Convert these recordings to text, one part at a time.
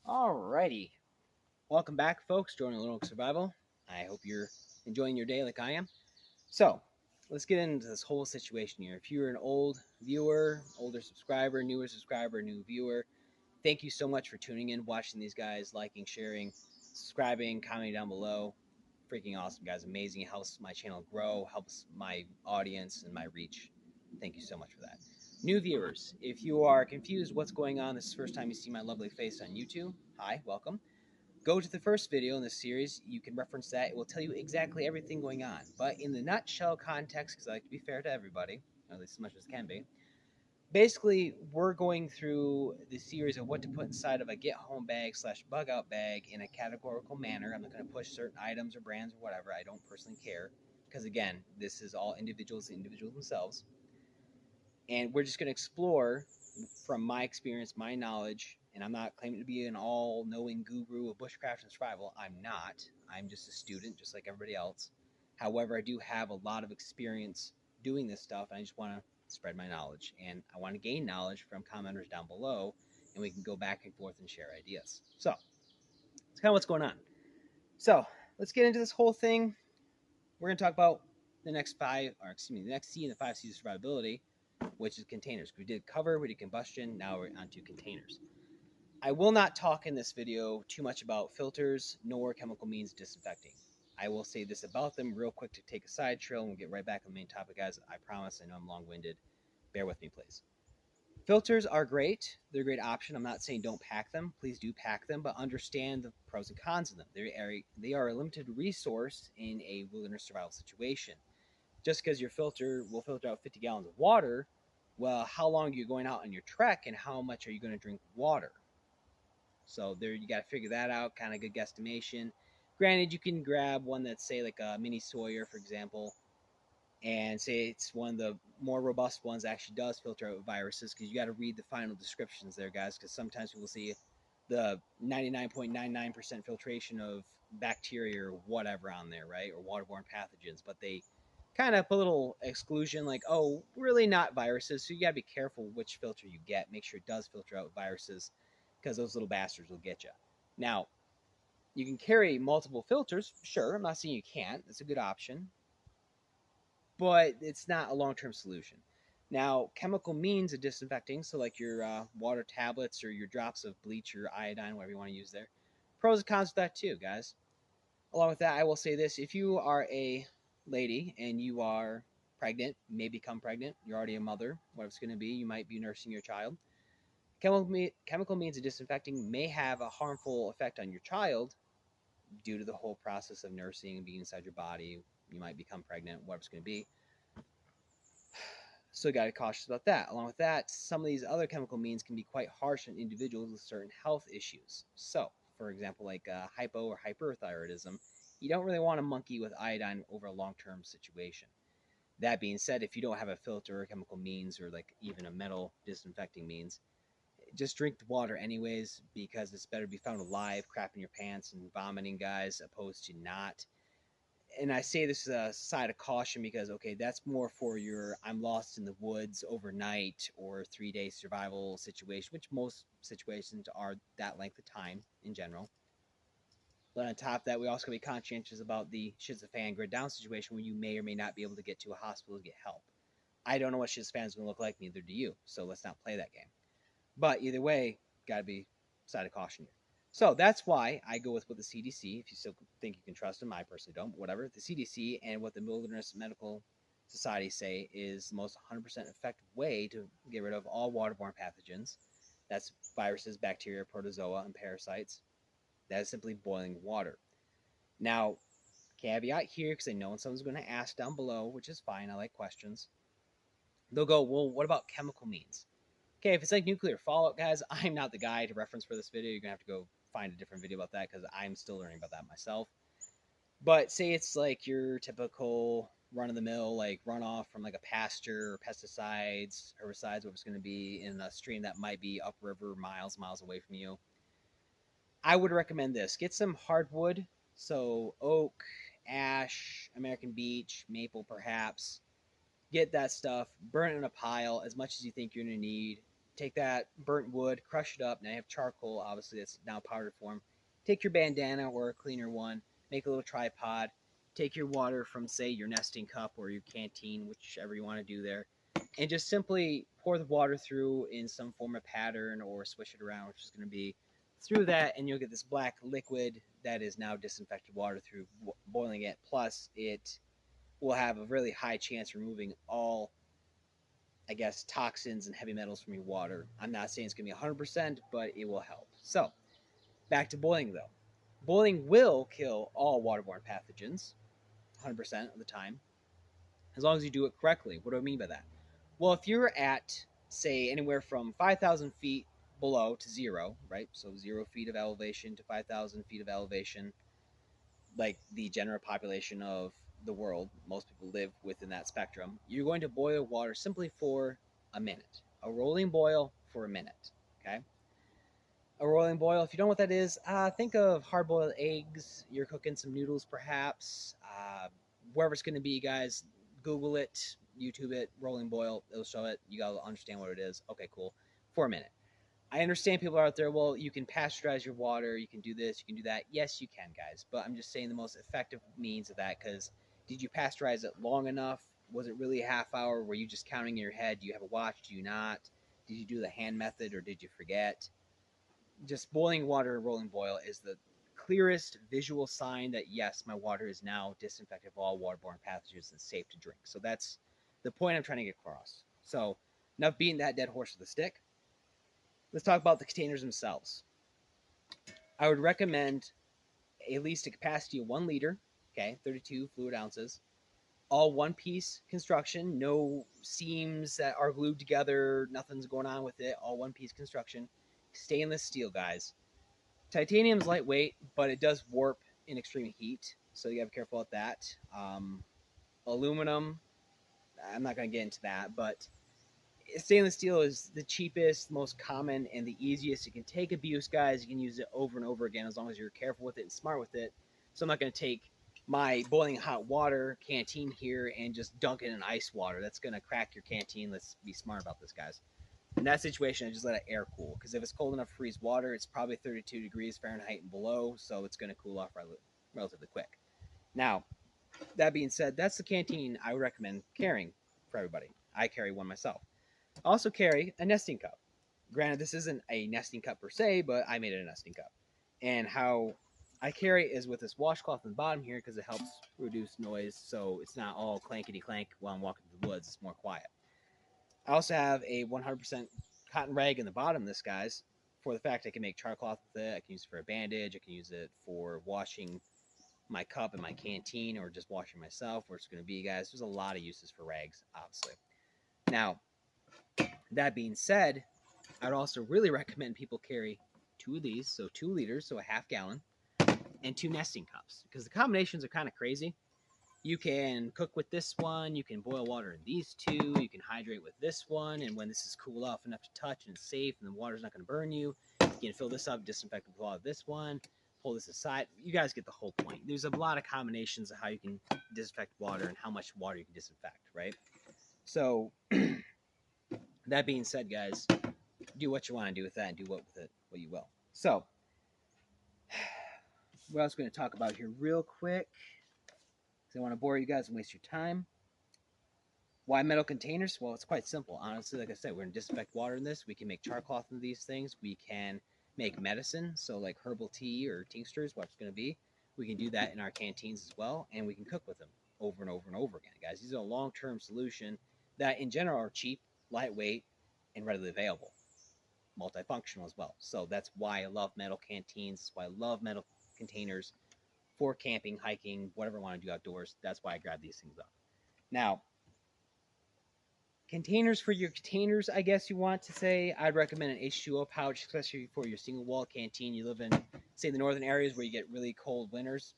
Alrighty. Welcome back, folks, joining Little Oak Survival. I hope you're enjoying your day like I am. So, let's get into this whole situation here. If you're an old viewer, older subscriber, newer subscriber, new viewer, thank you so much for tuning in, watching these guys, liking, sharing, subscribing, commenting down below. Freaking awesome, guys. Amazing. It helps my channel grow, helps my audience and my reach. Thank you so much for that. New viewers, if you are confused what's going on, this is the first time you see my lovely face on YouTube. Hi, welcome. Go to the first video in this series. You can reference that. It will tell you exactly everything going on. But in the nutshell context, because I like to be fair to everybody, at least as much as can be, basically, we're going through the series of what to put inside of a get home bag slash bug out bag in a categorical manner. I'm not going to push certain items or brands or whatever. I don't personally care. Because again, this is all individuals to individuals themselves. And we're just going to explore from my experience, my knowledge, and I'm not claiming to be an all-knowing guru of bushcraft and survival. I'm not. I'm just a student, just like everybody else. However, I do have a lot of experience doing this stuff, and I just want to spread my knowledge, and I want to gain knowledge from commenters down below, and we can go back and forth and share ideas. So, it's kind of what's going on. So, let's get into this whole thing. We're going to talk about the next the next C in the 5 C's of survivability, which is containers. We did cover, we did combustion, now we're onto containers. I will not talk in this video too much about filters nor chemical means disinfecting. I will say this about them real quick to take a side trail and we'll get right back on the main topic, guys. I promise. I know I'm long-winded. Bear with me, please. Filters are great. They're a great option. I'm not saying don't pack them. Please do pack them, but understand the pros and cons of them. They are a limited resource in a wilderness survival situation. Just because your filter will filter out 50 gallons of water, well, how long are you going out on your trek and how much are you going to drink water? So there, you got to figure that out. Kind of good guesstimation. Granted, you can grab one that's say like a mini Sawyer, for example, and say it's one of the more robust ones that actually does filter out viruses because you got to read the final descriptions there, guys. Because sometimes people see the 99.99% filtration of bacteria or whatever on there, right, or waterborne pathogens, but they kind of put a little exclusion like, oh, really not viruses. So you got to be careful which filter you get. Make sure it does filter out viruses because those little bastards will get you. Now, you can carry multiple filters. Sure, I'm not saying you can't. It's a good option, but it's not a long-term solution. Now, chemical means of disinfecting, so like your water tablets or your drops of bleach or iodine, whatever you want to use there. Pros and cons with that too, guys. Along with that, I will say this: if you are a lady and you are pregnant, may become pregnant, you're already a mother, whatever it's going to be, you might be nursing your child. Chemical means of disinfecting may have a harmful effect on your child due to the whole process of nursing and being inside your body. You might become pregnant, whatever it's going to be. So you got to be cautious about that. Along with that, some of these other chemical means can be quite harsh on individuals with certain health issues. So, for example, like hypo or hyperthyroidism, you don't really want to monkey with iodine over a long-term situation. That being said, if you don't have a filter or chemical means or like even a metal disinfecting means, just drink the water anyways because it's better to be found alive, crapping your pants and vomiting, guys, opposed to not. And I say this as a side of caution because okay, that's more for your I'm lost in the woods overnight or 3 day survival situation, which most situations are that length of time in general. But on top of that, we also gotta be conscientious about the shits a fan grid down situation where you may or may not be able to get to a hospital to get help. I don't know what shits fan is gonna look like, neither do you. So let's not play that game. But either way, gotta be side of caution here. So that's why I go with what the CDC, if you still think you can trust them, I personally don't, but whatever. The CDC and what the Wilderness Medical Society say is the most 100% effective way to get rid of all waterborne pathogens. That's viruses, bacteria, protozoa, and parasites. That is simply boiling water. Now, caveat here, because I know someone's going to ask down below, which is fine. I like questions. They'll go, well, what about chemical means? Okay, if it's like nuclear fallout, guys, I'm not the guy to reference for this video. You're gonna have to go find a different video about that because I'm still learning about that myself. But say it's like your typical run of the mill, like runoff from like a pasture or pesticides, herbicides, what it's gonna be in a stream that might be upriver, miles away from you. I would recommend this. Get some hardwood, so oak, ash, American beech, maple, perhaps. Get that stuff, burn it in a pile as much as you think you're gonna need Take that burnt wood, crush it up. Now you have charcoal, obviously, that's now powdered form. Take your bandana or a cleaner one, make a little tripod. Take your water from, say, your nesting cup or your canteen, whichever you want to do there, and just simply pour the water through in some form of pattern or swish it around, which is going to be through that, and you'll get this black liquid that is now disinfected water through boiling it. Plus, it will have a really high chance of removing all, I guess, toxins and heavy metals from your water. I'm not saying it's going to be 100%, but it will help. So, back to boiling though. Boiling will kill all waterborne pathogens 100% of the time, as long as you do it correctly. What do I mean by that? Well, if you're at, say, anywhere from 5,000 feet below to zero, right? So 0 feet of elevation to 5,000 feet of elevation, like the general population of the world, most people live within that spectrum. You're going to boil water simply for a minute, a rolling boil for a minute. Okay. A rolling boil, if you don't know what that is, think of hard boiled eggs. You're cooking some noodles, perhaps. Wherever it's going to be, guys, Google it, YouTube it, rolling boil, it'll show it. You got to understand what it is. Okay, cool. For a minute. I understand people are out there, well, you can pasteurize your water, you can do this, you can do that. Yes, you can, guys. But I'm just saying the most effective means of that, because did you pasteurize it long enough? Was it really a half hour? Were you just counting in your head? Do you have a watch? Do you not? Did you do the hand method or did you forget? Just boiling water, rolling boil is the clearest visual sign that yes, my water is now disinfected of all waterborne pathogens and safe to drink. So that's the point I'm trying to get across. So enough beating that dead horse with a stick. Let's talk about the containers themselves. I would recommend at least a capacity of 1 liter, okay, 32 fluid ounces, all one piece construction, no seams that are glued together, nothing's going on with it, all one piece construction. Stainless steel, guys. Titanium's lightweight, but it does warp in extreme heat, so you gotta be careful with that. Aluminum, I'm not gonna get into that, but stainless steel is the cheapest, most common, and the easiest. It can take abuse, guys. You can use it over and over again as long as you're careful with it and smart with it. So I'm not going to take my boiling hot water canteen here and just dunk it in ice water. That's going to crack your canteen. Let's be smart about this, guys. In that situation, I just let it air cool, because if it's cold enough to freeze water, it's probably 32 degrees Fahrenheit and below, so it's going to cool off relatively quick. Now, that being said, that's the canteen I would recommend carrying for everybody. I carry one myself. Also carry a nesting cup. Granted, this isn't a nesting cup per se, but I made it a nesting cup. And how I carry it is with this washcloth in the bottom here, because it helps reduce noise, so it's not all clankety clank while I'm walking through the woods. It's more quiet. I also have a 100% cotton rag in the bottom of this, guys, for the fact I can make char cloth with it. I can use it for a bandage. I can use it for washing my cup in my canteen, or just washing myself, where it's going to be, guys. There's a lot of uses for rags, obviously. Now, that being said, I'd also really recommend people carry 2 of these, so 2 liters, so a half gallon, and 2 nesting cups, because the combinations are kind of crazy. You can cook with this one, you can boil water in these two, you can hydrate with this one, and when this is cool off enough to touch and it's safe and the water's not going to burn you, you can fill this up, disinfect with water this one, pull this aside. You guys get the whole point. There's a lot of combinations of how you can disinfect water and how much water you can disinfect, right? So, that being said, guys, do what you want to do with that and do what with it what you will. So, what else are we going to talk about here real quick? Because I want to bore you guys and waste your time. Why metal containers? Well, it's quite simple. Honestly, like I said, we're going to disinfect water in this. We can make char cloth in these things. We can make medicine, so like herbal tea or tinctures, what it's going to be. We can do that in our canteens as well, and we can cook with them over and over and over again, guys. These are a long-term solution that, in general, are cheap, lightweight, and readily available. Multifunctional as well. So that's why I love metal canteens. That's why I love metal containers for camping, hiking, whatever I want to do outdoors. That's why I grab these things up. Now, containers for your containers, I guess you want to say, I'd recommend an H2O pouch, especially for your single wall canteen. You live in, say, the northern areas where you get really cold winters.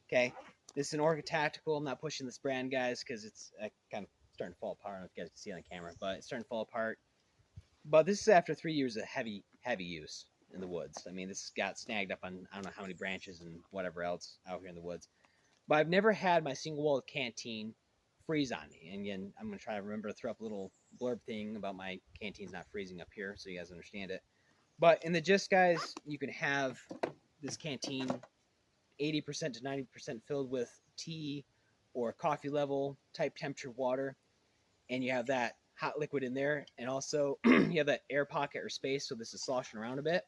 Okay, this is an Orca Tactical. I'm not pushing this brand, guys, because it's kind of starting to fall apart. I don't know if you guys can see it on camera, but it's starting to fall apart. But this is after 3 years of heavy use in the woods. I mean, this got snagged up on I don't know how many branches and whatever else out here in the woods. But I've never had my single wall canteen freeze on me. And again, I'm going to try to remember to throw up a little blurb thing about my canteens not freezing up here so you guys understand it. But in the gist, guys, you can have this canteen 80% to 90% filled with tea or coffee level type temperature water, and you have that hot liquid in there, and also you have that air pocket or space, so this is sloshing around a bit.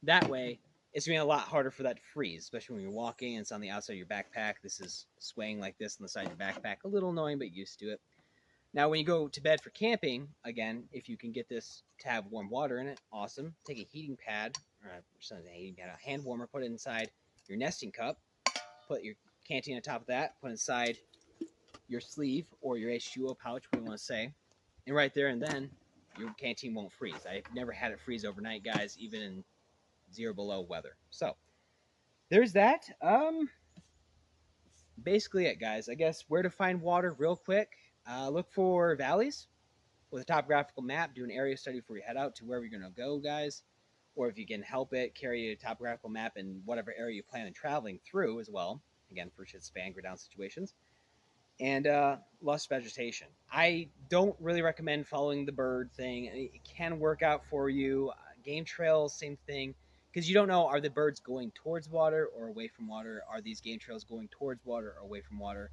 That way, it's gonna be a lot harder for that to freeze, especially when you're walking and it's on the outside of your backpack. This is swaying like this on the side of your backpack. A little annoying, but used to it. Now, when you go to bed for camping, again, if you can get this to have warm water in it, awesome. Take a heating pad, or a hand warmer, put it inside your nesting cup, put your canteen on top of that, put inside your sleeve or your H2O pouch, what you want to say, and right there and then your canteen won't freeze. I've never had it freeze overnight, guys, even in 0 below weather. So there's that. Basically it, guys. I guess where to find water real quick. Look for valleys with a topographical map. Do an area study before you head out to wherever you're going to go, guys. Or if you can help it, carry a topographical map in whatever area you plan on traveling through as well. Again, for shit span, go down situations. And lush vegetation. I don't really recommend following the bird thing. It can work out for you. Game trails, same thing. Because you don't know, are the birds going towards water or away from water? Are these game trails going towards water or away from water?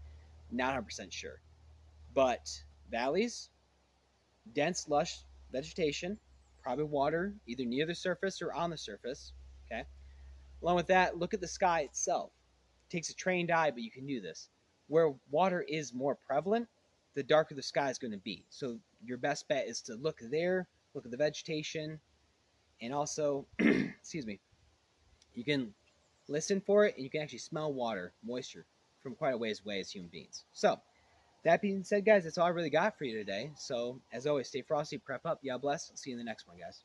Not 100% sure. But valleys, dense, lush vegetation, probably water either near the surface or on the surface. Okay. Along with that, look at the sky itself. It takes a trained eye, but you can do this. Where water is more prevalent, the darker the sky is going to be. So your best bet is to look there, look at the vegetation, and also, excuse me, you can listen for it and you can actually smell water, moisture from quite a ways away as human beings. So, that being said, guys, that's all I really got for you today. So, as always, stay frosty, prep up. Yeah, bless. I'll see you in the next one, guys.